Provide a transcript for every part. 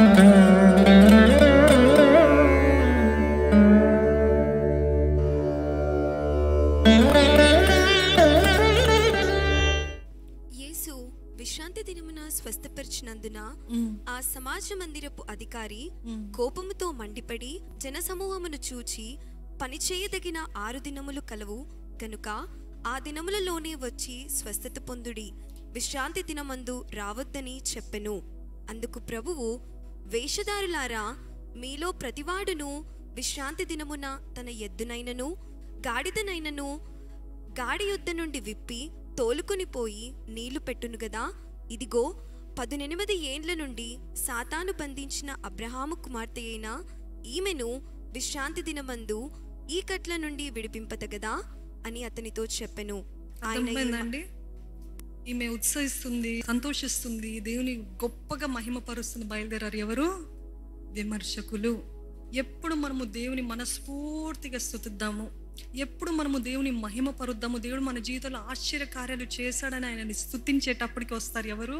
యేసు విశ్రాంతి దినమున స్వస్థపరిచినందున ఆ సమాజ మందిరపు అధికారి కోపముతో మండిపడి జనసమూహమును చూచి, పనిచేయదగిన 6 దినములు కలవు గనుక ఆ దినములలోనే వచ్చి స్వస్థత పొందుడి, విశ్రాంతి దినమందు రావద్దని చెప్పెను. అందుకు ప్రభువు, వేషధారులారా, మీలో ప్రతివాడును విశ్రాంతి దినమున తన ఎద్దునైనను గాడిదనైనను గాడి యొద్ద నుండి విప్పి తోలుకుని పోయి నీళ్లు పెట్టును గదా. ఇదిగో 18 ఏండ్ల నుండి సాతాను బంధించిన అబ్రహాము కుమార్తె అయిన ఈమెను విశ్రాంతి దినమందు ఈ కట్ల నుండి విడిపింపతగదా అని అతనితో చెప్పెను. ఆయన ఈమె ఉత్సహిస్తుంది, సంతోషిస్తుంది, దేవుని గొప్పగా మహిమపరుస్తుంది. బయలుదేరారు ఎవరు? విమర్శకులు. ఎప్పుడు మనము దేవుని మనస్ఫూర్తిగా స్తుతిద్దాము, ఎప్పుడు మనము దేవుని మహిమపరుద్దాము, దేవుడు మన జీవితంలో ఆశ్చర్యకార్యాలు చేశాడని ఆయనని స్తుతించేటప్పటికి వస్తారు ఎవరు?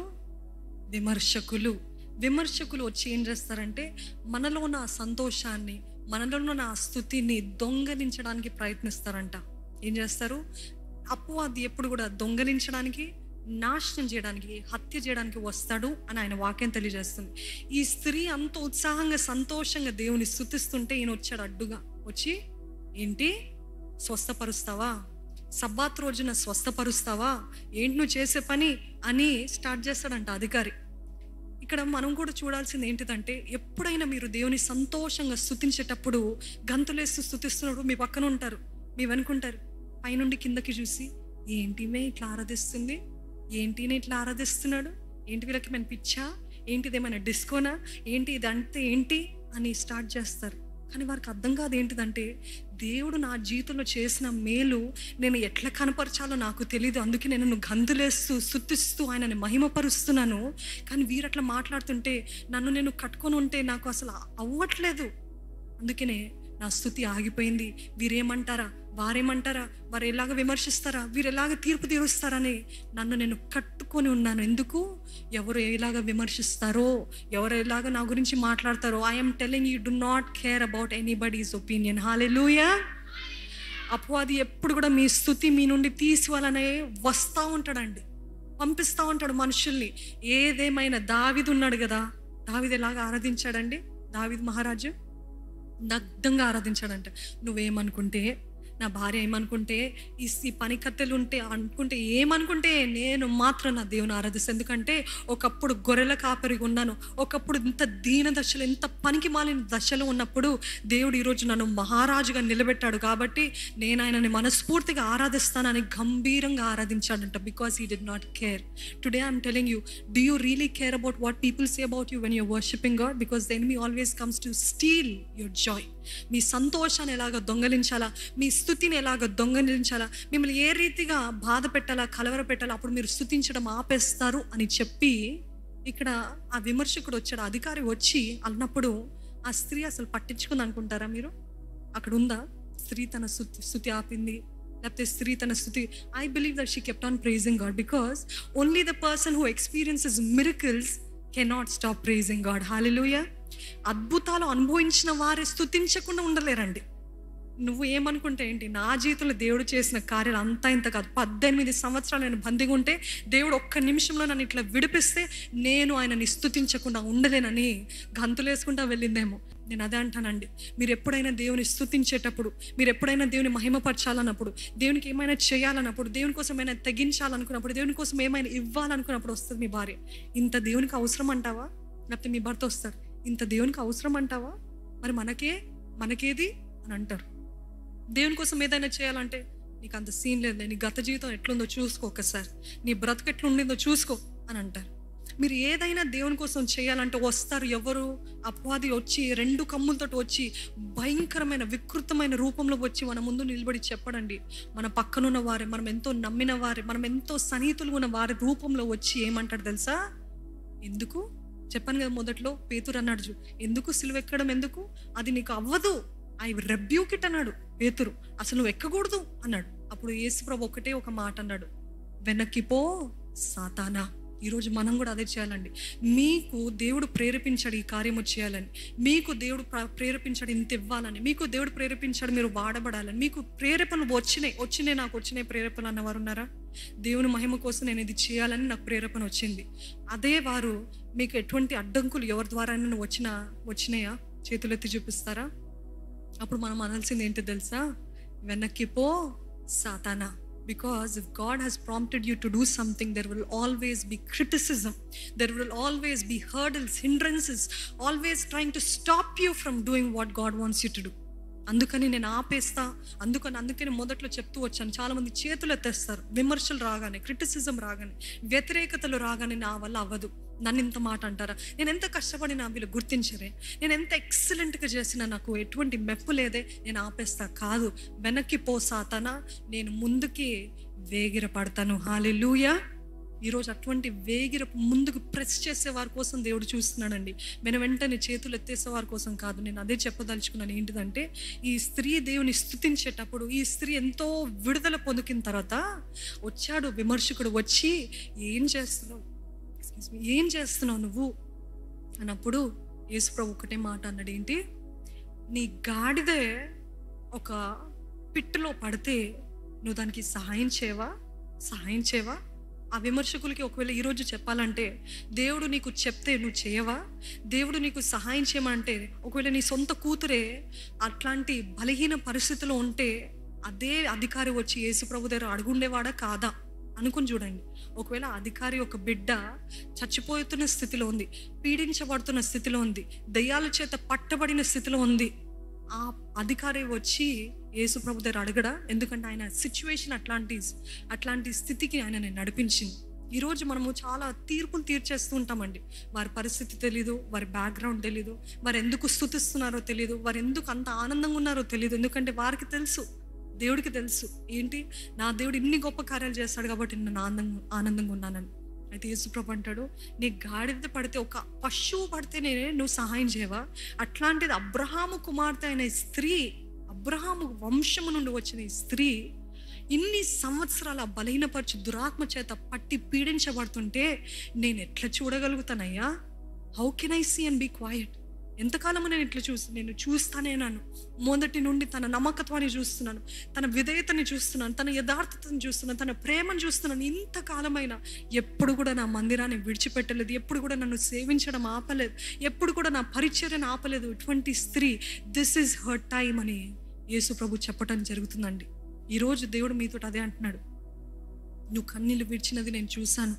విమర్శకులు. విమర్శకులు వచ్చి ఏం చేస్తారంటే మనలో ఉన్న సంతోషాన్ని, మనలో ఉన్న స్తుతిని దొంగలించడానికి ప్రయత్నిస్తారంట. ఏం చేస్తారు? అపవాది ఎప్పుడు కూడా దొంగలించడానికి, నాశనం చేయడానికి, హత్య చేయడానికి వస్తాడు అని ఆయన వాక్యం తెలియజేస్తుంది. ఈ స్త్రీ అంత ఉత్సాహంగా సంతోషంగా దేవుని స్తుతిస్తుంటే ఈయన వచ్చాడు అడ్డుగా. వచ్చి, ఏంటి స్వస్థపరుస్తావా, సబ్బాత్ రోజున స్వస్థపరుస్తావా, ఏంటి నువ్వు చేసే పని అని స్టార్ట్ చేస్తాడంట అధికారి. ఇక్కడ మనం కూడా చూడాల్సింది ఏంటిదంటే, ఎప్పుడైనా మీరు దేవుని సంతోషంగా స్తుతించేటప్పుడు, గంతులేస్తూ స్తుతిస్తున్నప్పుడు మీ పక్కన ఉంటారు, మీ వెనుకుంటారు, పైనుండి కిందకి చూసి, ఏంటిమే ఇట్లా ఆరాధిస్తుంది, ఏంటినే ఇట్లా ఆరాధిస్తున్నాడు, ఏంటి వీళ్ళకి మన పిచ్చా, ఏంటిది ఏమైనా డిస్కోనా, ఏంటి ఇదంటే ఏంటి అని స్టార్ట్ చేస్తారు. కానీ వారికి అర్థం కాదు ఏంటిదంటే, దేవుడు నా జీవితంలో చేసిన మేలు నేను ఎట్లా కనపరచాలో నాకు తెలియదు, అందుకే నేను గంతులేస్తూ స్తుతిస్తూ ఆయనని మహిమపరుస్తున్నాను. కానీ వీరు అట్లా మాట్లాడుతుంటే నన్ను నేను కట్టుకొని ఉంటే నాకు అసలు అవ్వట్లేదు, అందుకనే నా స్తుతి ఆగిపోయింది. వీరేమంటారా, వారేమంటారా, వారు ఎలాగ విమర్శిస్తారా, వీరు ఎలాగ తీర్పు తీరుస్తారని నన్ను నేను కట్టుకొని ఉన్నాను. ఎందుకు? ఎవరు ఎలాగ విమర్శిస్తారో, ఎవరు ఎలాగ నా గురించి మాట్లాడతారో. I'm telling you, do not care about anybody's opinion. హల్లెలూయా. అపవాది ఎప్పుడు కూడా మీ స్తుతి మీ నుండి తీసివాలనే వస్తూ ఉంటాడండి, పంపిస్తూ ఉంటాడు మనుషుల్ని. ఏదేమైనా దావీదు ఉన్నాడు కదా, దావీదు ఎలాగ ఆరాధించాడండి? దావీదు మహారాజు దగ్ధంగా ఆరాధించాడంట. నువ్వేమనుకుంటే, నా భార్య ఏమనుకుంటే, ఈ పని కత్తెలు ఉంటే అనుకుంటే, ఏమనుకుంటే, నేను మాత్రం నా దేవుని ఆరాధిస్తాను. ఎందుకంటే ఒకప్పుడు గొర్రెల కాపరిగా ఉన్నాను, ఒకప్పుడు ఇంత దీన దశలో, ఇంత పనికి మాలిన దశలో ఉన్నప్పుడు దేవుడు ఈరోజు నన్ను మహారాజుగా నిలబెట్టాడు, కాబట్టి నేను ఆయనని మనస్ఫూర్తిగా ఆరాధిస్తానని గంభీరంగా ఆరాధించాడంట. Because he did not care. Today I'm telling you, do you really care about what people say about you when you're worshipping God? Because the enemy always comes to steal your joy. మీ సంతోషాన్ని ఎలాగ దొంగలించాలా, మీ స్తుతిని ఎలాగ దొంగలించాలా, మిమ్మల్ని ఏ రీతిగా బాధ పెట్టాలా, కలవర పెట్టాలా, అప్పుడు మీరు స్తుతించడం ఆపేస్తారు అని చెప్పి ఇక్కడ ఆ విమర్శకుడు వచ్చాడు, అధికారి వచ్చి అన్నప్పుడు ఆ స్త్రీ అసలు పట్టించుకుంది అనుకుంటారా మీరు? అక్కడ ఉందా స్త్రీ తన స్తుతి ఆపింది, లేకపోతే స్త్రీ తన స్తుతి? I believe that she kept on praising God, because only the person who experiences miracles cannot stop praising God. హల్లెలూయా. అద్భుతాలు అనుభవించిన వారే స్తుతించకుండా ఉండలేరండి. నువ్వు ఏమనుకుంటే ఏంటి, నా జీవితంలో దేవుడు చేసిన కార్యాలు అంతా ఇంత కాదు. 18 సంవత్సరాలు నేను బందీగా ఉంటే దేవుడు ఒక్క నిమిషంలో నన్ను ఇట్లా విడిపిస్తే నేను ఆయనని స్తుతించకుండా ఉండలేనని గంతులేసుకుంటా వెళ్ళిందేమో. నేను అదే అంటానండి, మీరు ఎప్పుడైనా దేవుని స్తుతించేటప్పుడు, మీరు ఎప్పుడైనా దేవుని మహిమపరచాలన్నప్పుడు, దేవునికి ఏమైనా చేయాలన్నప్పుడు, దేవుని కోసం ఏమైనా తెగించాలనుకున్నప్పుడు, దేవుని కోసం ఏమైనా ఇవ్వాలనుకున్నప్పుడు వస్తుంది మీ భార్య, ఇంత దేవునికి అవసరం అంటావా? లేకపోతే మీ భర్త వస్తారు, ఇంత దేవునికి అవసరం అంటావా, మరి మనకేది అని అంటారు. దేవుని కోసం ఏదైనా చేయాలంటే, నీకు అంత సీన్ లేదు, నీ గత జీవితం ఎట్లుందో చూసుకో, ఒకసారి నీ బ్రతుకు ఎట్లుండిందో చూసుకో అని అంటారు. మీరు ఏదైనా దేవుని కోసం చేయాలంటే వస్తారు ఎవరు? అపవాది వచ్చి 2 కమ్ములతో వచ్చి భయంకరమైన వికృతమైన రూపంలో వచ్చి మన ముందు నిలబడి చెప్పడండి, మన పక్కనున్న వారే, మనం ఎంతో నమ్మిన వారే, మనం ఎంతో సన్నిహితులు ఉన్న వారి రూపంలో వచ్చి ఏమంటాడు తెలుసా? ఎందుకు చెప్పాను కదా మొదట్లో, పేతురు అన్నాడు, ఎందుకు సిలువ ఎక్కడం, ఎందుకు అది నీకు అవ్వదు, ఐ రెబ్యూక్ ఇట్ అన్నాడు పేతురు. అసలు నువ్వు ఎక్కకూడదు అన్నాడు. అప్పుడు యేసు ప్రభు ఒకటే ఒక మాట అన్నాడు, వెనక్కి పో సాతానా, ఈరోజు మనం కూడా అదే చేయాలండి. మీకు దేవుడు ప్రేరేపించాడు ఈ కార్యము చేయాలని, మీకు దేవుడు ప్రేరేపించాడు ఇంత ఇవ్వాలని, మీకు దేవుడు ప్రేరేపించాడు మీరు వాడబడాలని, మీకు ప్రేరేపణలు నాకు వచ్చినాయి ప్రేరేపణలు అన్నవారు ఉన్నారా? దేవుని మహిమ కోసం నేను ఇది చేయాలని నాకు ప్రేరేపణ వచ్చింది. అదే వారు మీకు ఎటువంటి అడ్డంకులు ఎవరి ద్వారా వచ్చినాయా? చేతులెత్తి చూపిస్తారా? అప్పుడు మనం అనాల్సింది ఏంటో తెలుసా? వెనక్కి పో సాతానా. Because if God has prompted you to do something, there will always be criticism. There will always be hurdles, hindrances, always trying to stop you from doing what God wants you to do. అందుకని నేను ఆపేస్తా, అందుకని మొదట్లో చెప్తూ వచ్చాను. చాలామంది చేతులు ఎత్తేస్తారు. విమర్శలు రాగానే, క్రిటిసిజం రాగానే, వ్యతిరేకతలు రాగానే నా వల్ల అవ్వదు, నన్ను ఇంత మాట అంటారా, నేను ఎంత కష్టపడినా వీళ్ళు గుర్తించరే, నేను ఎంత ఎక్సలెంట్గా చేసినా నాకు ఎటువంటి మెప్పు లేదే, నేను ఆపేస్తా. కాదు, వెనక్కి పో సాతానా, నేను ముందుకి వేగిర పడతాను. హల్లెలూయా. ఈరోజు అటువంటి వేగిరపు ముందుకు ప్రెస్ చేసేవారి కోసం దేవుడు చూస్తున్నాడండి. నేను వెంటనే చేతులు ఎత్తేసేవారి కోసం కాదు. నేను అదే చెప్పదలుచుకున్నాను. ఏంటిదంటే, ఈ స్త్రీ దేవుని స్తుతించేటప్పుడు, ఈ స్త్రీ ఎంతో విడుదల పొందుకిన తర్వాత వచ్చాడు విమర్శకుడు. వచ్చి ఏం చేస్తున్నావు నువ్వు అన్నప్పుడు యేసుప్రభు ఒకటే మాట అన్నాడు. ఏంటి? నీ గాడిదే ఒక పిట్టులో పడితే నువ్వు దానికి సహాయం చేయవా? ఆ విమర్శకులకి ఒకవేళ ఈరోజు చెప్పాలంటే, దేవుడు నీకు చెప్తే నువ్వు చేయవా? దేవుడు నీకు సహాయం చేయమంటే, ఒకవేళ నీ సొంత కూతురే అట్లాంటి బలహీన పరిస్థితిలో ఉంటే అదే అధికారి వచ్చి యేసుప్రభు దగ్గర అడుగుండేవాడా కాదా అనుకుని చూడండి. ఒకవేళ అధికారి ఒక బిడ్డ చచ్చిపోతున్న స్థితిలో ఉంది, పీడించబడుతున్న స్థితిలో ఉంది, దయ్యాల చేత పట్టబడిన స్థితిలో ఉంది, ఆ అధికారి వచ్చి యేసుప్రభు దగ్గర అడగడా? ఎందుకంటే ఆయన సిచ్యువేషన్ అట్లాంటి స్థితికి ఆయన నడిపించింది. ఈరోజు మనము చాలా తీర్పులు తీర్చేస్తూ ఉంటామండి. వారి పరిస్థితి తెలీదు, వారి బ్యాక్గ్రౌండ్ తెలీదు, వారు ఎందుకు స్తుతిస్తున్నారో తెలీదు, వారు ఎందుకు అంత ఆనందంగా ఉన్నారో తెలీదు. ఎందుకంటే వారికి తెలుసు, దేవుడికి తెలుసు, ఏంటి, నా దేవుడు ఇన్ని గొప్ప కార్యాలు చేస్తాడు కాబట్టి నేను ఆనందంగా ఉన్నానని. అయితే యేసుప్రభు అంటాడు, నీ గాడిద పడితే, ఒక పశువు పడితే నువ్వు సహాయం చేయవా? అట్లాంటిది అబ్రహాము కుమార్తె అయిన స్త్రీ, అబ్రహాము వంశము నుండి వచ్చిన ఈ స్త్రీ ఇన్ని సంవత్సరాల బలహీనపరిచి దురాత్మ చేత పట్టి పీడించబడుతుంటే నేను ఎట్లా చూడగలుగుతానయ్యా? How can I see and be quiet? ఎంతకాలము నేను చూస్తానేనాను. మొదటి నుండి తన నమ్మకత్వాన్ని చూస్తున్నాను, తన విధేయతని చూస్తున్నాను, తన యథార్థతను చూస్తున్నాను, తన ప్రేమను చూస్తున్నాను. ఇంతకాలమైనా ఎప్పుడు కూడా నా మందిరాన్ని విడిచిపెట్టలేదు, ఎప్పుడు కూడా నన్ను సేవించడం ఆపలేదు, ఎప్పుడు కూడా నా పరిచర్యను ఆపలేదు. ఇటువంటి స్త్రీ, దిస్ ఈజ్ హర్ టైమ్ అని యేసు ప్రభు చెప్పడం జరుగుతుందండి. ఈరోజు దేవుడు మీతో అదే అంటున్నాడు. నువ్వు కన్నీళ్ళు విడిచినది నేను చూశాను,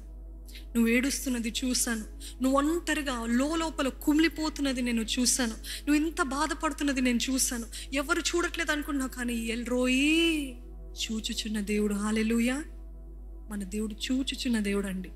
నువ్వు ఏడుస్తున్నది చూశాను, నువ్వు ఒంటరిగా లోపల కుమిలిపోతున్నది నేను చూశాను, నువ్వు ఇంత బాధపడుతున్నది నేను చూశాను. ఎవరు చూడట్లేదు అనుకున్నావు, కానీ ఎల్రోయి చూచుచున్న దేవుడు. హల్లెలూయా. మన దేవుడు చూచుచున్న దేవుడు అండి.